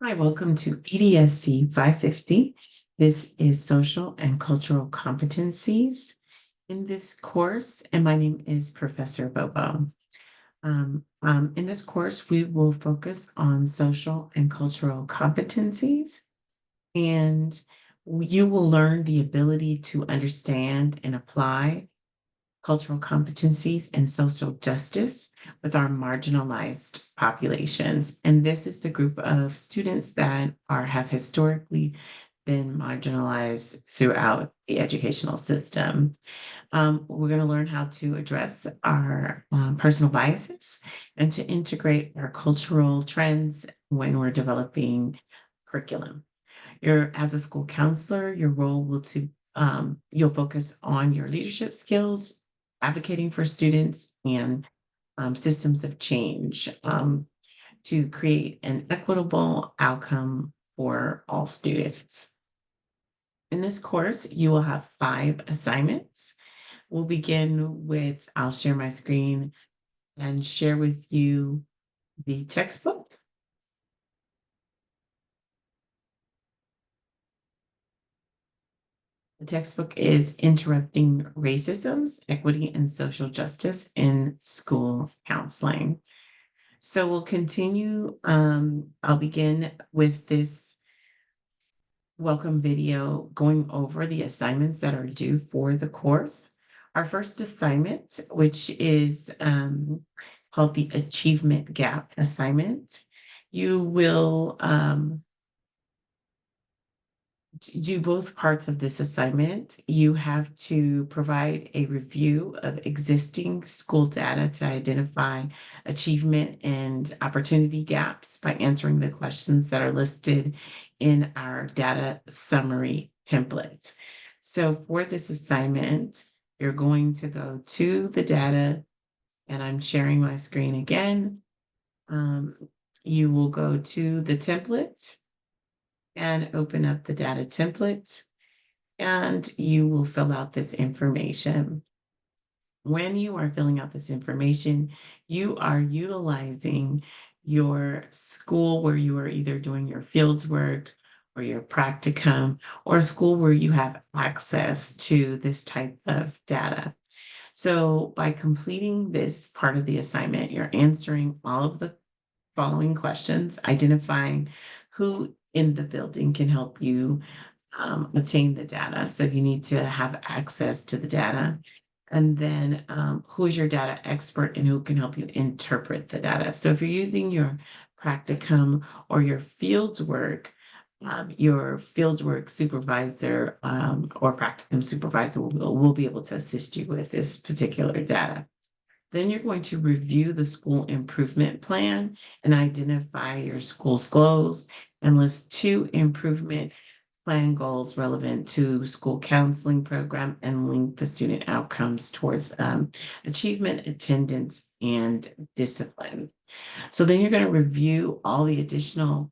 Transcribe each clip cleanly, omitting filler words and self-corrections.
Hi, welcome to EDSC 550. This is Social and Cultural Competencies in this course, and my name is Professor Bobo. In this course, we will focus on social and cultural competencies, and you will learn the ability to understand and apply cultural competencies and social justice with our marginalized populations. And this is the group of students that have historically been marginalized throughout the educational system. We're going to learn how to address our personal biases and to integrate our cultural trends when we're developing curriculum. As a school counselor, your role will to you'll focus on your leadership skills, advocating for students, and systems of change to create an equitable outcome for all students. In this course, you will have 5 assignments. We'll begin with, I'll share my screen and share with you the textbook. The textbook is Interrupting Racisms, Equity, and Social Justice in School Counseling. So we'll continue. I'll begin with this welcome video going over the assignments that are due for the course. Our first assignment, which is called the Achievement Gap Assignment, you will do both parts of this assignment. You have to provide a review of existing school data to identify achievement and opportunity gaps by answering the questions that are listed in our data summary template. So for this assignment, you're going to go to the data, and I'm sharing my screen again. You will go to the template and open up the data template, and you will fill out this information. When you are filling out this information, you are utilizing your school where you are either doing your fields work or your practicum, or a school where you have access to this type of data. So by completing this part of the assignment, you're answering all of the following questions, identifying who in the building can help you obtain the data. So you need to have access to the data. And then who is your data expert and who can help you interpret the data. So if you're using your practicum or your fieldwork, your fieldwork supervisor or practicum supervisor will be able to assist you with this particular data. Then you're going to review the school improvement plan and identify your school's goals and list 2 improvement plan goals relevant to school counseling program and link the student outcomes towards achievement, attendance, and discipline. So then you're going to review all the additional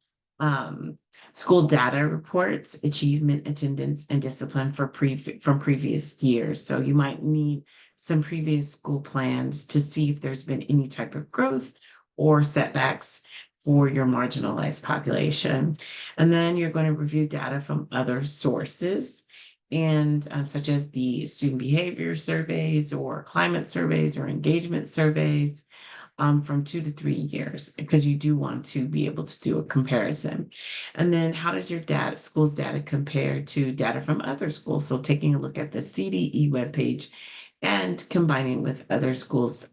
school data reports, achievement, attendance, and discipline from previous years. So you might need some previous school plans to see if there's been any type of growth or setbacks for your marginalized population. And then you're going to review data from other sources, and such as the student behavior surveys or climate surveys or engagement surveys from 2 to 3 years, because you do want to be able to do a comparison. And then how does your school's data compare to data from other schools? So taking a look at the CDE webpage and combining with other schools,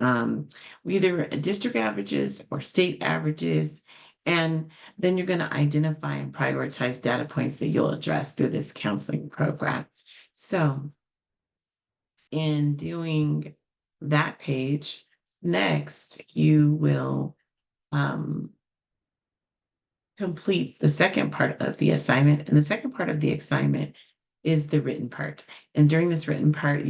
either district averages or state averages. And then you're going to identify and prioritize data points that you'll address through this counseling program. So in doing that page, next, you will complete the second part of the assignment. And the second part of the assignment is the written part. And during this written part,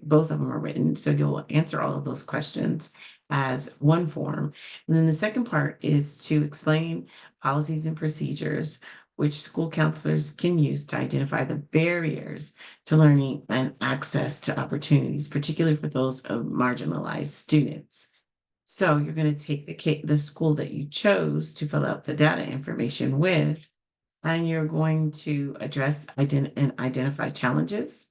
both of them are written. So you'll answer all of those questions as one form. And then the second part is to explain policies and procedures which school counselors can use to identify the barriers to learning and access to opportunities, particularly for those of marginalized students. So you're going to take the school that you chose to fill out the data information with, and you're going to address and identify challenges,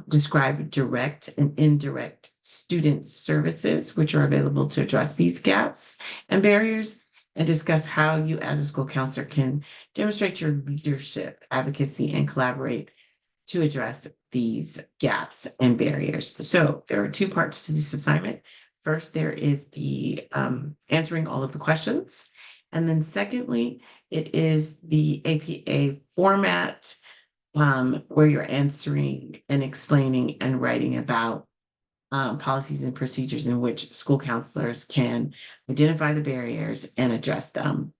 describe direct and indirect student services which are available to address these gaps and barriers, and discuss how you as a school counselor can demonstrate your leadership, advocacy, and collaborate to address these gaps and barriers. So there are two parts to this assignment. First, there is the answering all of the questions. And then secondly, it is the APA format, where you're answering and explaining and writing about policies and procedures in which school counselors can identify the barriers and address them.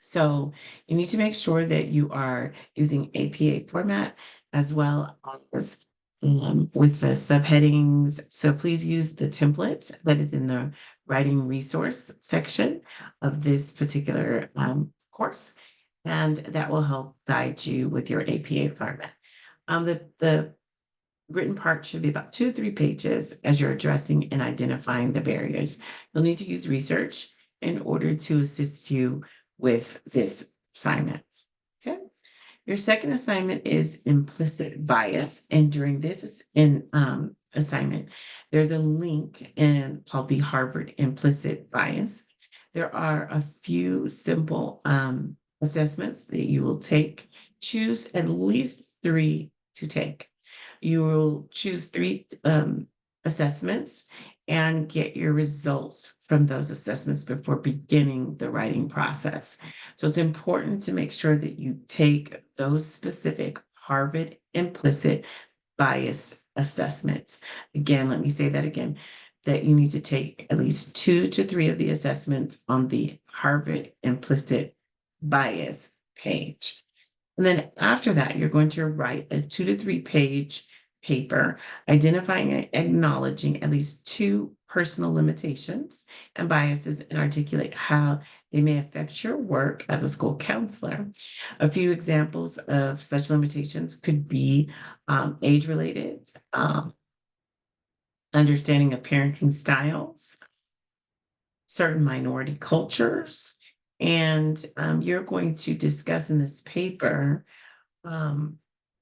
So you need to make sure that you are using APA format as well as with the subheadings. So please use the template that is in the writing resource section of this particular course, and that will help guide you with your APA format. The written part should be about 2 to 3 pages as you're addressing and identifying the barriers. You'll need to use research in order to assist you with this assignment. Okay. Your second assignment is implicit bias. And during this assignment, there's a link called the Harvard Implicit Bias. There are a few simple assessments that you will take. Choose at least 3 to take. You will choose 3 assessments and get your results from those assessments before beginning the writing process. So it's important to make sure that you take those specific Harvard implicit bias assessments. Again, let me say that again, that you need to take at least 2 to 3 of the assessments on the Harvard implicit bias page. And then after that, you're going to write a 2 to 3 page paper identifying and acknowledging at least 2 personal limitations and biases, and articulate how they may affect your work as a school counselor. A few examples of such limitations could be age-related, understanding of parenting styles, certain minority cultures, and you're going to discuss in this paper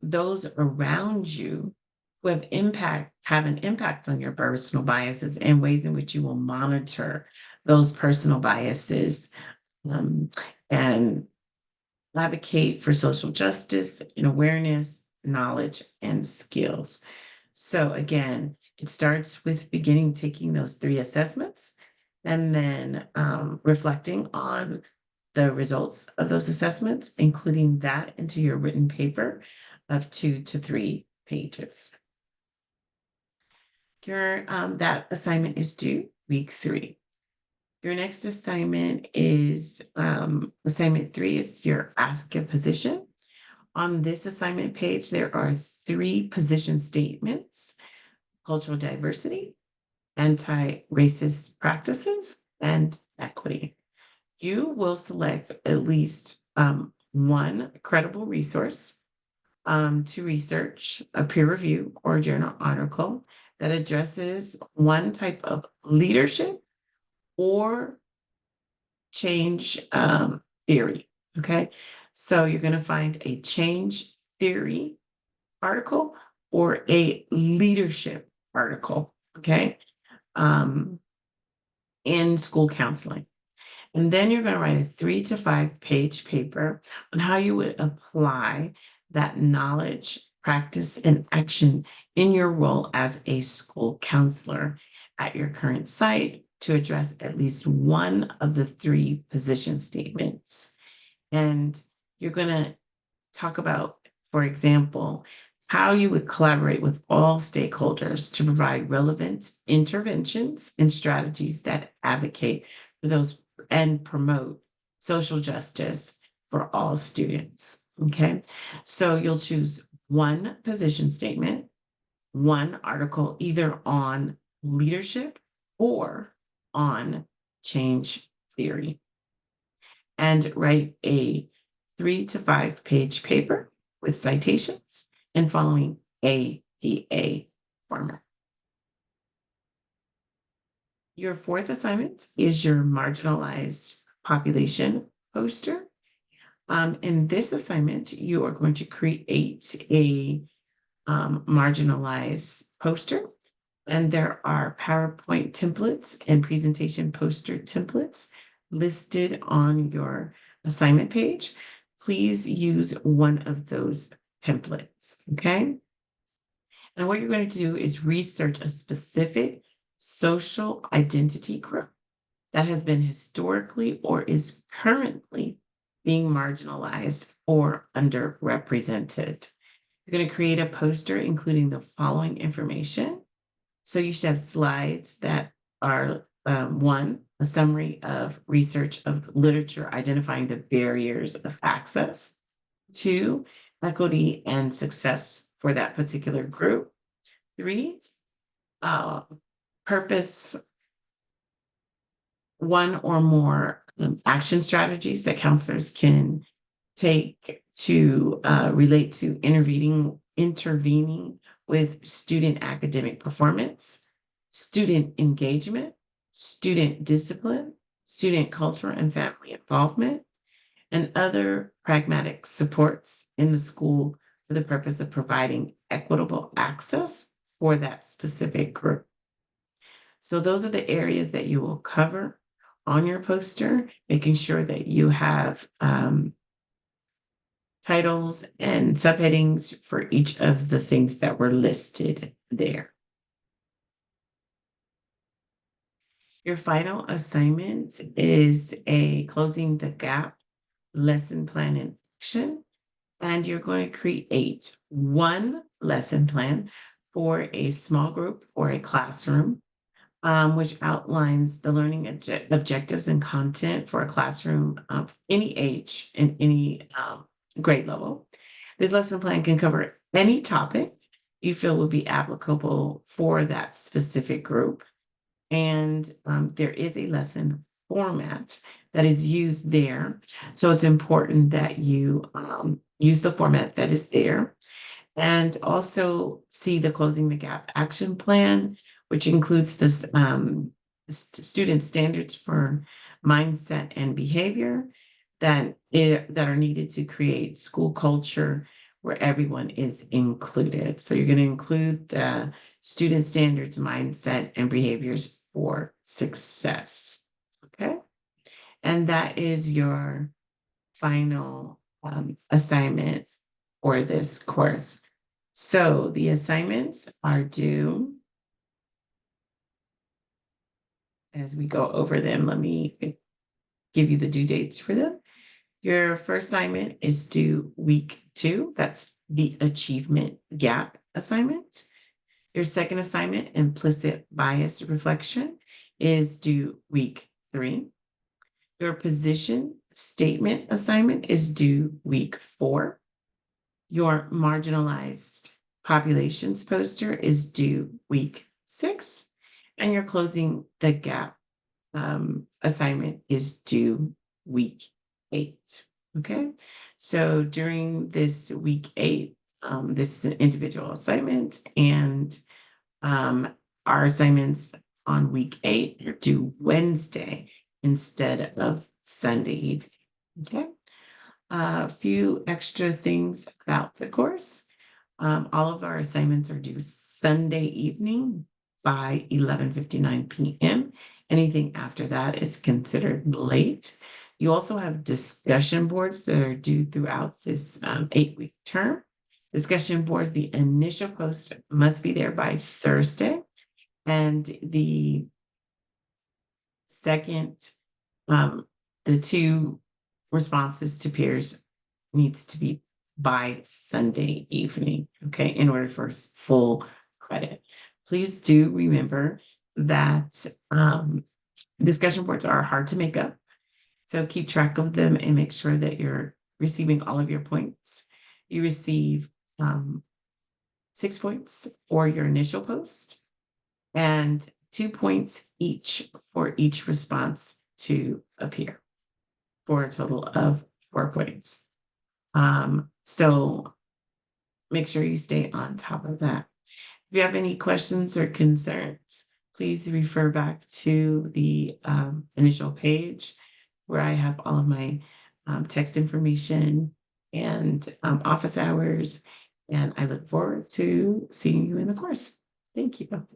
those around you who have an impact on your personal biases, and ways in which you will monitor those personal biases, um, and advocate for social justice and awareness, knowledge, and skills. So again, it starts with beginning taking those 3 assessments, and then reflecting on the results of those assessments, including that into your written paper of 2 to 3 pages. That assignment is due week 3. Your next assignment is assignment 3 is your ask a position. On this assignment page, there are 3 position statements: cultural diversity, anti-racist practices, and equity. You will select at least one credible resource to research, a peer review or journal article that addresses one type of leadership or change theory. Okay. So you're going to find a change theory article or a leadership article. Okay. Um, in school counseling. And then you're going to write a 3 to 5 page paper on how you would apply that knowledge, practice, and action in your role as a school counselor at your current site to address at least one of the 3 position statements. And you're going to talk about, for example, how you would collaborate with all stakeholders to provide relevant interventions and strategies that advocate for those and promote social justice for all students. Okay. So you'll choose one position statement, one article, either on leadership or on change theory, and write a 3 to 5 page paper with citations and following APA format. Your fourth assignment is your marginalized population poster. In this assignment, you are going to create a marginalized poster, and there are PowerPoint templates and presentation poster templates listed on your assignment page. Please use one of those templates, okay? And what you're going to do is research a specific social identity group that has been historically or is currently being marginalized or underrepresented. You're going to create a poster including the following information. So you should have slides that are one, a summary of research of literature identifying the barriers of access. Two, equity and success for that particular group. Three, uh, purpose, one or more action strategies that counselors can take to relate to intervening with student academic performance, student engagement, student discipline, student culture and family involvement, and other pragmatic supports in the school for the purpose of providing equitable access for that specific group. So those are the areas that you will cover on your poster, making sure that you have titles and subheadings for each of the things that were listed there. Your final assignment is a closing the gap lesson plan in action, and you're going to create one lesson plan for a small group or a classroom, which outlines the learning objectives and content for a classroom of any age and any grade level. This lesson plan can cover any topic you feel would be applicable for that specific group. And there is a lesson format that is used there. So it's important that you use the format that is there, and also see the Closing the Gap action plan, which includes this student standards for mindset and behavior that are needed to create school culture where everyone is included. So you're going to include the student standards, mindset, and behaviors for success. Okay. And that is your final assignment for this course. So the assignments are due. As we go over them, let me give you the due dates for them. Your first assignment is due week 2. That's the achievement gap assignment. Your second assignment, implicit bias reflection, is due week 3. Your position statement assignment is due week 4. Your marginalized populations poster is due week 6. And your closing the gap assignment is due week 8. Okay. So during this week 8, this is an individual assignment, and our assignments on week 8 are due Wednesday instead of Sunday evening. Okay. A few extra things about the course. All of our assignments are due Sunday evening by 11:59 p.m. Anything after that is considered late. You also have discussion boards that are due throughout this 8-week term. Discussion boards, the initial post must be there by Thursday, and the second, the 2 responses to peers needs to be by Sunday evening, okay, in order for full credit. Please do remember that discussion boards are hard to make up, so keep track of them and make sure that you're receiving all of your points. You receive 6 points for your initial post and 2 points each for each response to appear, for a total of 4 points. So make sure you stay on top of that. If you have any questions or concerns, please refer back to the initial page where I have all of my text information and office hours. And I look forward to seeing you in the course. Thank you.